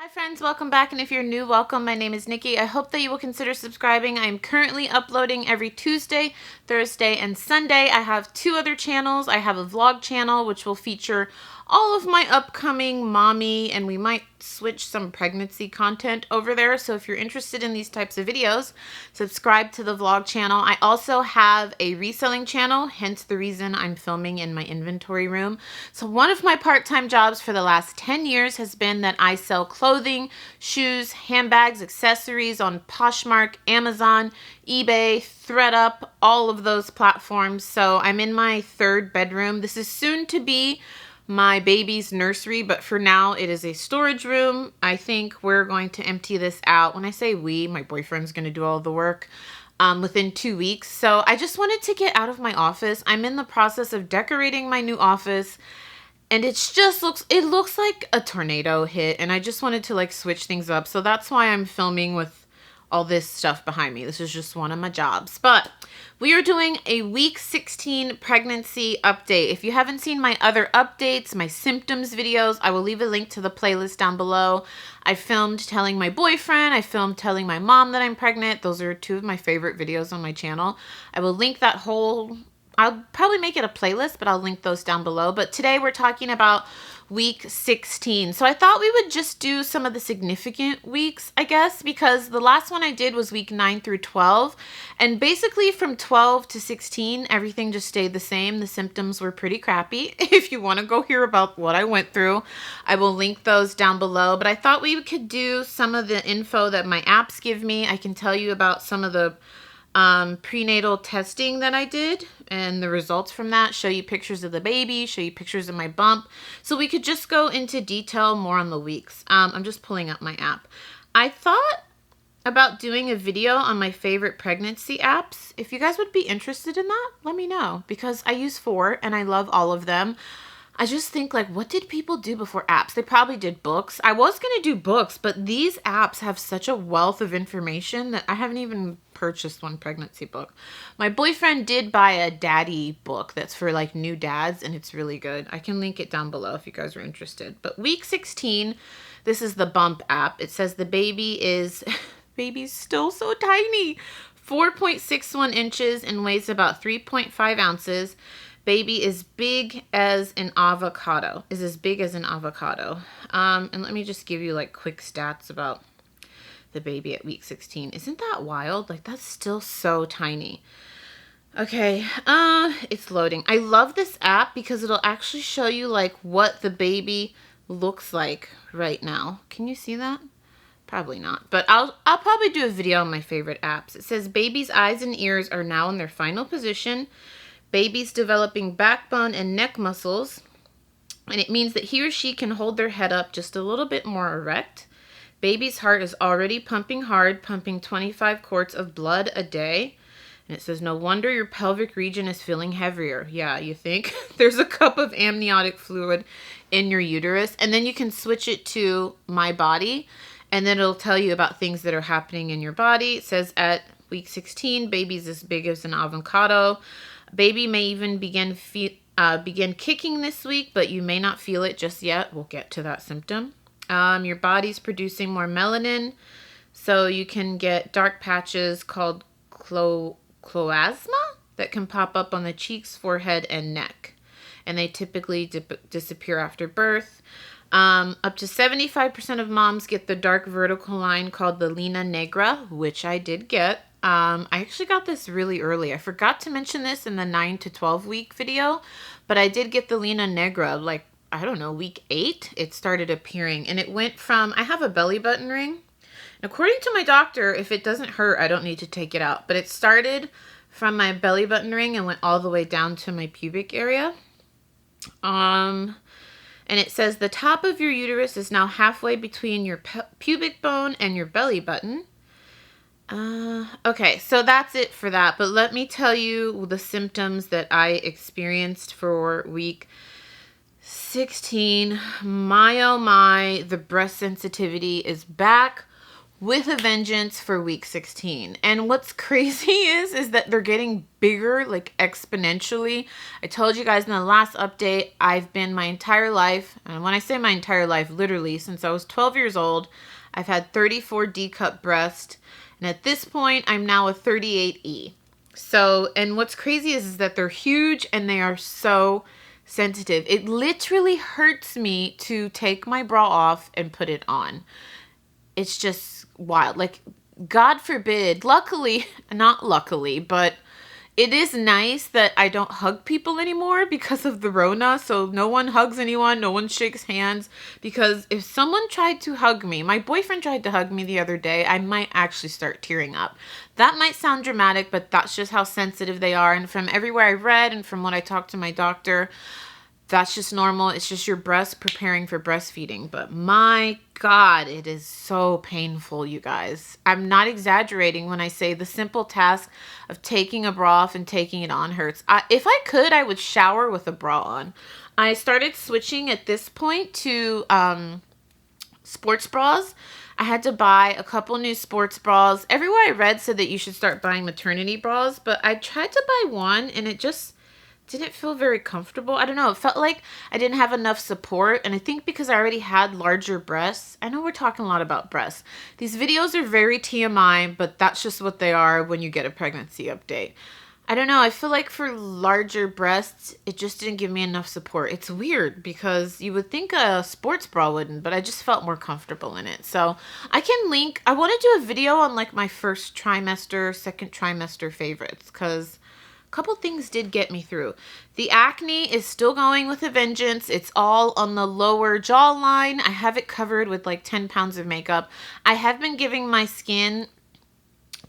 Hi friends, welcome back, and if you're new, welcome. My name is Nikki. I hope that you will consider subscribing. I am currently uploading every Tuesday, Thursday, and Sunday. I have two other channels. I have a vlog channel, which will feature all of my upcoming mommy, and we might switch some pregnancy content over there. So if you're interested in these types of videos, subscribe to the vlog channel. I also have a reselling channel, hence the reason I'm filming in my inventory room. So one of my part-time jobs for the last 10 years has been that I sell clothing, shoes, handbags, accessories on Poshmark, Amazon, eBay, ThredUp, all of those platforms. So I'm in my third bedroom. This is soon to be my baby's nursery, but for now it is a storage room. I think we're going to empty this out. When I say we, my boyfriend's going to do all the work within 2 weeks. So I just wanted to get out of my office. I'm in the process of decorating my new office, and it looks like a tornado hit, and I just wanted to like switch things up. So that's why I'm filming with all this stuff behind me. This is just one of my jobs. But we are doing a week 16 pregnancy update. If you haven't seen my other updates, my symptoms videos, I will leave a link to the playlist down below. I filmed telling my boyfriend, I filmed telling my mom that I'm pregnant. Those are two of my favorite videos on my channel. I will link that whole, I'll probably make it a playlist, but I'll link those down below. But today we're talking about week 16. So I thought we would just do some of the significant weeks, I guess, because the last one I did was week 9 through 12. And basically from 12 to 16, everything just stayed the same. The symptoms were pretty crappy. If you want to go hear about what I went through, I will link those down below. But I thought we could do some of the info that my apps give me. I can tell you about some of the prenatal testing that I did and the results from that, show you pictures of the baby, show you pictures of my bump, so we could just go into detail more on the weeks. I'm just pulling up my app. I thought about doing a video on my favorite pregnancy apps. If you guys would be interested in that, let me know, because I use 4 and I love all of them. I just think, like, what did people do before apps? They probably did books. I was going to do books, but these apps have such a wealth of information that I haven't even purchased one pregnancy book. My boyfriend did buy a daddy book that's for, like, new dads, and it's really good. I can link it down below if you guys are interested. But week 16, this is the Bump app. It says the baby is, baby's still so tiny, 4.61 inches and weighs about 3.5 ounces. Baby is big as an avocado. Is as big as an avocado. And let me just give you like quick stats about the baby at week 16. Isn't that wild? Like, that's still so tiny. Okay, it's loading. I love this app because it'll actually show you like what the baby looks like right now. Can you see that? Probably not, but I'll probably do a video on my favorite apps. It says baby's eyes and ears are now in their final position. Baby's developing backbone and neck muscles, and it means that he or she can hold their head up just a little bit more erect. Baby's heart is already pumping hard, pumping 25 quarts of blood a day. And it says, no wonder your pelvic region is feeling heavier. Yeah, you think? There's a cup of amniotic fluid in your uterus, and then you can switch it to My Body, and then it'll tell you about things that are happening in your body. It says at week 16, baby's as big as an avocado. Baby may even begin kicking this week, but you may not feel it just yet. We'll get to that symptom. Your body's producing more melanin, so you can get dark patches called chloasma that can pop up on the cheeks, forehead, and neck. And they typically disappear after birth. Up to 75% of moms get the dark vertical line called the linea nigra, which I did get. I actually got this really early. I forgot to mention this in the 9 to 12 week video, but I did get the linea nigra, like, I don't know, week 8, it started appearing, and it went from, I have a belly button ring, and according to my doctor, if it doesn't hurt, I don't need to take it out, but it started from my belly button ring and went all the way down to my pubic area. And it says the top of your uterus is now halfway between your pubic bone and your belly button. Okay, so that's it for that. But let me tell you the symptoms that I experienced for week 16. My, oh my, the breast sensitivity is back. with a vengeance for week 16. And what's crazy is that they're getting bigger, like exponentially. I told you guys in the last update, I've been my entire life, and when I say my entire life, literally since I was 12 years old, I've had 34 D-cup breasts. And at this point, I'm now a 38E. So, and what's crazy is that they're huge and they are so sensitive. It literally hurts me to take my bra off and put it on. It's just wild. Like, God forbid, luckily, not luckily, but it is nice that I don't hug people anymore because of the Rona. So no one hugs anyone. No one shakes hands. Because if someone tried to hug me, my boyfriend tried to hug me the other day, I might actually start tearing up. That might sound dramatic, but that's just how sensitive they are. And from everywhere I read and from what I talked to my doctor, that's just normal. It's just your breast preparing for breastfeeding. But my God, it is so painful, you guys. I'm not exaggerating when I say the simple task of taking a bra off and taking it on hurts. If I could, I would shower with a bra on. I started switching at this point to sports bras. I had to buy a couple new sports bras. Everywhere I read said that you should start buying maternity bras, but I tried to buy one and it just didn't feel very comfortable. I don't know. It felt like I didn't have enough support. And I think because I already had larger breasts. I know we're talking a lot about breasts. These videos are very TMI, but that's just what they are when you get a pregnancy update. I don't know. I feel like for larger breasts, it just didn't give me enough support. It's weird because you would think a sports bra wouldn't, but I just felt more comfortable in it. So I can link. I want to do a video on like my first trimester, second trimester favorites because couple things did get me through. The acne is still going with a vengeance. It's all on the lower jawline. I have it covered with like 10 pounds of makeup. I have been giving my skin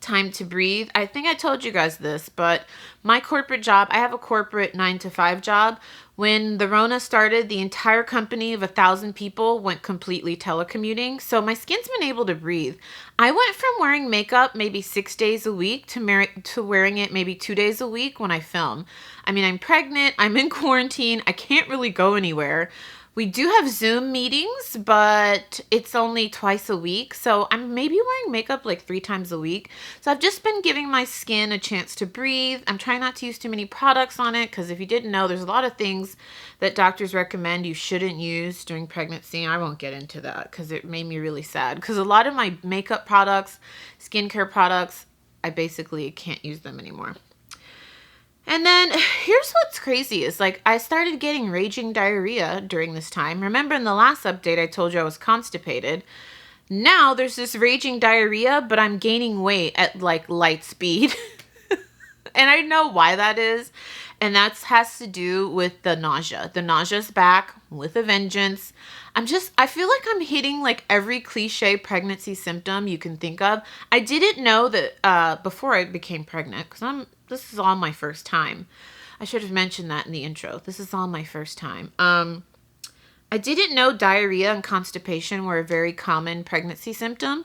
time to breathe. I think I told you guys this, but my corporate job, I have a corporate 9-to-5 job. When the Rona started, the entire company of 1,000 people went completely telecommuting. So my skin's been able to breathe. I went from wearing makeup maybe 6 days a week to wearing it maybe 2 days a week when I film. I mean, I'm pregnant. I'm in quarantine. I can't really go anywhere. We do have Zoom meetings, but it's only twice a week. So I'm maybe wearing makeup like 3 times a week. So I've just been giving my skin a chance to breathe. I'm trying not to use too many products on it because if you didn't know, there's a lot of things that doctors recommend you shouldn't use during pregnancy. I won't get into that because it made me really sad because a lot of my makeup products, skincare products, I basically can't use them anymore. And then here's what's crazy is like I started getting raging diarrhea during this time. Remember in the last update I told you I was constipated. Now there's this raging diarrhea, but I'm gaining weight at like light speed. And I know why that is. And that has to do with the nausea. The nausea's back with a vengeance. I feel like I'm hitting like every cliche pregnancy symptom you can think of. I didn't know that before I became pregnant because this is all my first time. I should have mentioned that in the intro. This is all my first time. I didn't know diarrhea and constipation were a very common pregnancy symptom,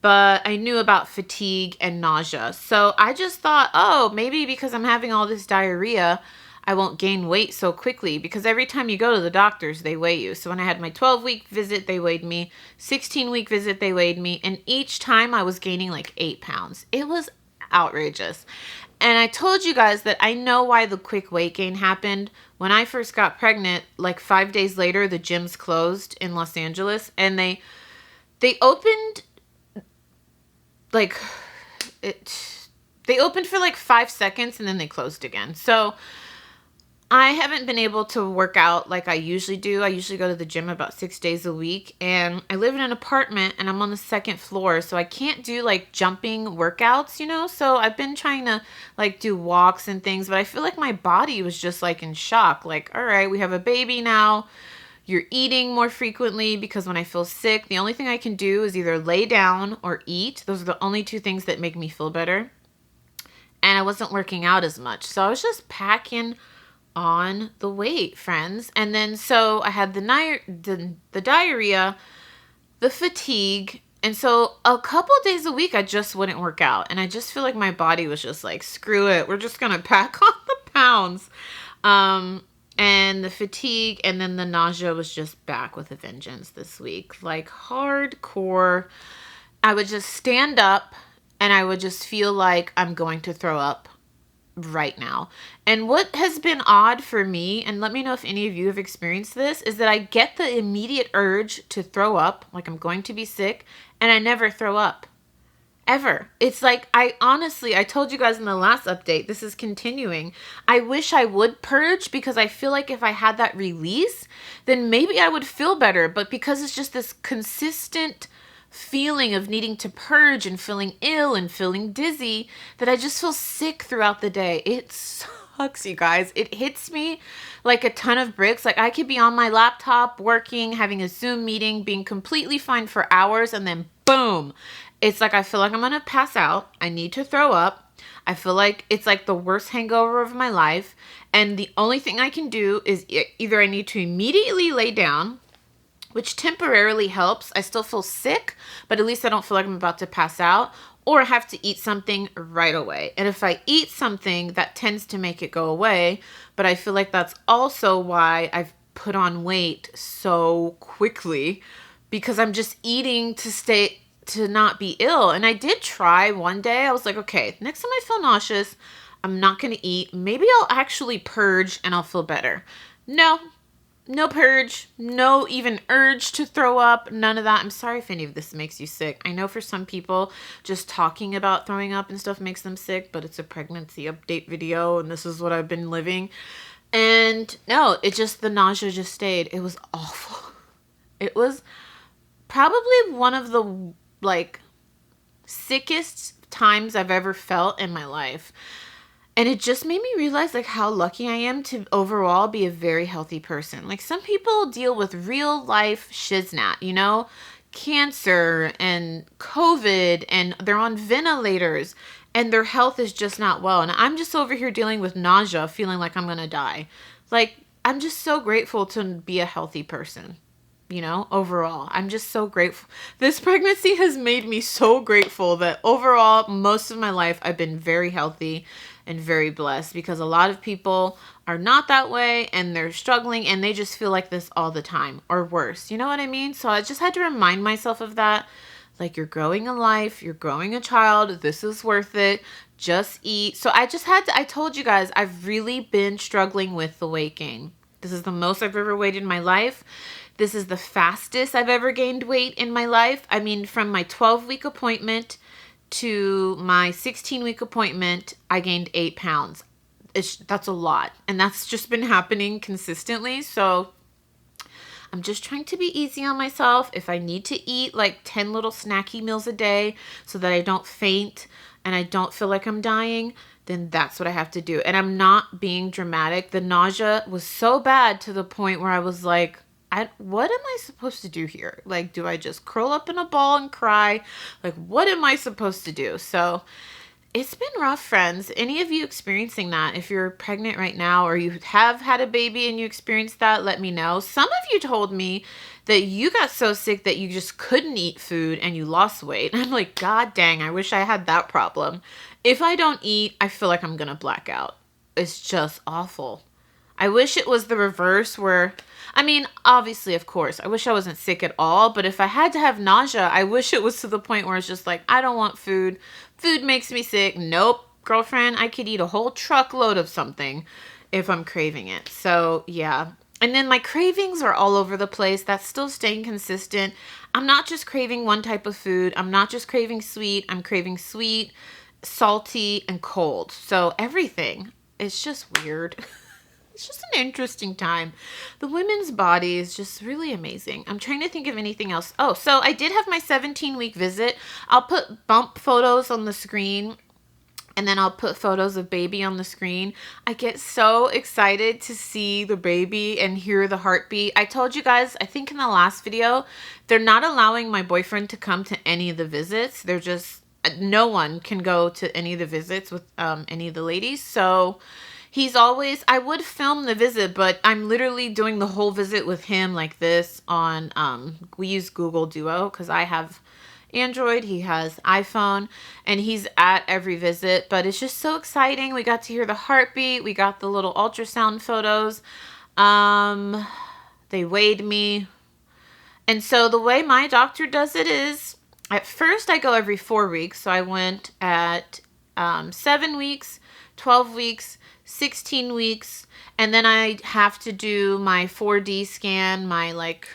but I knew about fatigue and nausea. So I just thought, oh, maybe because I'm having all this diarrhea, I won't gain weight so quickly because every time you go to the doctors, they weigh you. So when I had my 12-week visit, they weighed me. 16-week visit, they weighed me. And each time I was gaining like 8 pounds. It was outrageous. And I told you guys that I know why the quick weight gain happened. When I first got pregnant, like 5 days later, the gyms closed in Los Angeles. And they opened they opened for like 5 seconds and then they closed again. So I haven't been able to work out like I usually do. I usually go to the gym about 6 days a week and I live in an apartment and I'm on the 2nd floor. So I can't do like jumping workouts, you know? So I've been trying to like do walks and things, but I feel like my body was just like in shock. Like, all right, we have a baby now. You're eating more frequently because when I feel sick, the only thing I can do is either lay down or eat. Those are the only 2 things that make me feel better. And I wasn't working out as much. So I was just packing on the weight, friends. And then so I had the diarrhea, the fatigue. And so a couple days a week, I just wouldn't work out. And I just feel like my body was just like, screw it. We're just going to pack on the pounds. And the fatigue and then the nausea was just back with a vengeance this week. Like hardcore. I would just stand up and I would just feel like I'm going to throw up right now. And what has been odd for me, and let me know if any of you have experienced this, is that I get the immediate urge to throw up, like I'm going to be sick, and I never throw up. Ever. It's like, I told you guys in the last update, this is continuing. I wish I would purge because I feel like if I had that release, then maybe I would feel better. But because it's just this consistent feeling of needing to purge and feeling ill and feeling dizzy, that I just feel sick throughout the day. It sucks, you guys. It hits me like a ton of bricks. Like I could be on my laptop working, having a Zoom meeting, being completely fine for hours, and then boom. It's like I feel like I'm going to pass out. I need to throw up. I feel like it's like the worst hangover of my life. And the only thing I can do is either I need to immediately lay down, which temporarily helps. I still feel sick, but at least I don't feel like I'm about to pass out, or I have to eat something right away. And if I eat something, that tends to make it go away. But I feel like that's also why I've put on weight so quickly, because I'm just eating to not be ill. And I did try one day. I was like, okay, next time I feel nauseous, I'm not going to eat. Maybe I'll actually purge and I'll feel better. No purge, no even urge to throw up, none of that. I'm sorry if any of this makes you sick. I know for some people, just talking about throwing up and stuff makes them sick, but it's a pregnancy update video and this is what I've been living. And no, the nausea just stayed. It was awful. It was probably one of the sickest times I've ever felt in my life. And it just made me realize how lucky I am to overall be a very healthy person. Like some people deal with real life shiznat, cancer and COVID, and they're on ventilators and their health is just not well. And I'm just over here dealing with nausea, feeling like I'm going to die. I'm just so grateful to be a healthy person. Overall, I'm just so grateful. This pregnancy has made me so grateful that overall, most of my life, I've been very healthy and very blessed, because a lot of people are not that way and they're struggling and they just feel like this all the time or worse. You know what I mean? So I just had to remind myself of that. Like, you're growing a life, you're growing a child. This is worth it. Just eat. So I told you guys, I've really been struggling with the weight gain. This is the most I've ever weighed in my life. This is the fastest I've ever gained weight in my life. I mean, from my 12-week appointment to my 16-week appointment, I gained 8 pounds. That's a lot. And that's just been happening consistently. So I'm just trying to be easy on myself. If I need to eat 10 little snacky meals a day so that I don't faint and I don't feel like I'm dying, then that's what I have to do. And I'm not being dramatic. The nausea was so bad to the point where I was like, what am I supposed to do here? Do I just curl up in a ball and cry? What am I supposed to do? So it's been rough, friends. Any of you experiencing that? If you're pregnant right now or you have had a baby and you experienced that, let me know. Some of you told me that you got so sick that you just couldn't eat food and you lost weight. And I'm like, God dang, I wish I had that problem. If I don't eat, I feel like I'm going to black out. It's just awful. I wish it was the reverse where, obviously, of course, I wish I wasn't sick at all. But if I had to have nausea, I wish it was to the point where it's just I don't want food. Food makes me sick. Nope, girlfriend, I could eat a whole truckload of something if I'm craving it. So, yeah. And then my cravings are all over the place. That's still staying consistent. I'm not just craving one type of food. I'm not just craving sweet. I'm craving sweet, salty, and cold. So everything. It's just weird. It's just an interesting time. The women's body is just really amazing. I'm trying to think of anything else. Oh, so I did have my 17-week visit. I'll put bump photos on the screen, and then I'll put photos of baby on the screen. I get so excited to see the baby and hear the heartbeat. I told you guys, I think in the last video, they're not allowing my boyfriend to come to any of the visits. They're just, no one can go to any of the visits with any of the ladies. So I would film the visit, but I'm literally doing the whole visit with him like this on, we use Google Duo because I have Android, he has iPhone, and he's at every visit. But it's just so exciting. We got to hear the heartbeat. We got the little ultrasound photos. They weighed me. And so the way my doctor does it is At first I go every 4 weeks. So I went at 7 weeks, 12 weeks, 16 weeks, and then I have to do my 4D scan, my like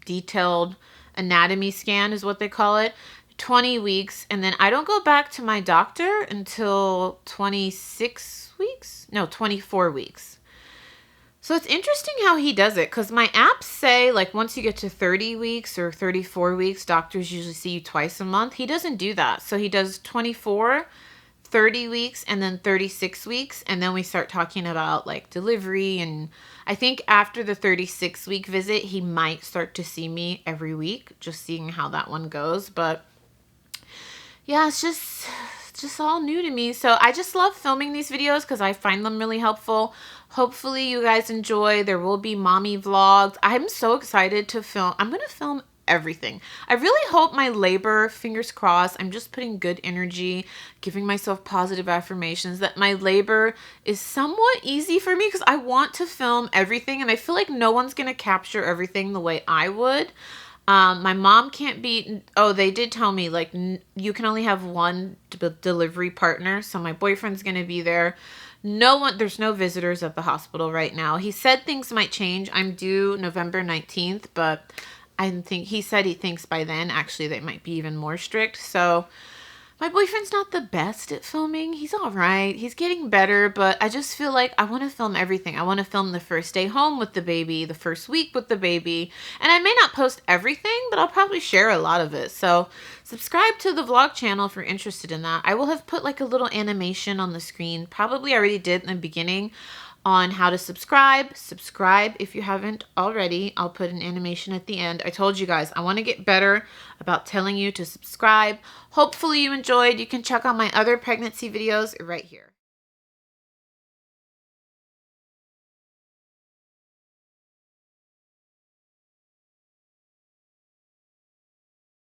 detailed anatomy scan is what they call it, 20 weeks. And then I don't go back to my doctor until 26 weeks? No, 24 weeks. So it's interesting how he does it, because my apps say like once you get to 30 weeks or 34 weeks, doctors usually see you twice a month. He doesn't do that. So he does 24, 30 weeks, and then 36 weeks. And then we start talking about like delivery. And I think after the 36-week visit, he might start to see me every week, just seeing how that one goes. But yeah, it's just all new to me. So I just love filming these videos because I find them really helpful. Hopefully you guys enjoy. There will be mommy vlogs. I'm so excited to film. I'm going to film everything. I really hope my labor, fingers crossed, I'm just putting good energy, giving myself positive affirmations, that my labor is somewhat easy for me, because I want to film everything and I feel like no one's going to capture everything the way I would. My mom can't be, oh, they did tell me, like, you can only have one delivery partner, so my boyfriend's going to be there. There's no visitors at the hospital right now. He said things might change. I'm due November 19th, but he said he thinks by then, actually, they might be even more strict. So my boyfriend's not the best at filming. He's all right. He's getting better, but I just feel like I want to film everything. I want to film the first day home with the baby, the first week with the baby, and I may not post everything, but I'll probably share a lot of it. So subscribe to the vlog channel if you're interested in that. I will have put like a little animation on the screen. Probably already did in the beginning on how to subscribe. Subscribe if you haven't already. I'll put an animation at the end. I told you guys, I want to get better about telling you to subscribe. Hopefully you enjoyed. You can check out my other pregnancy videos right here.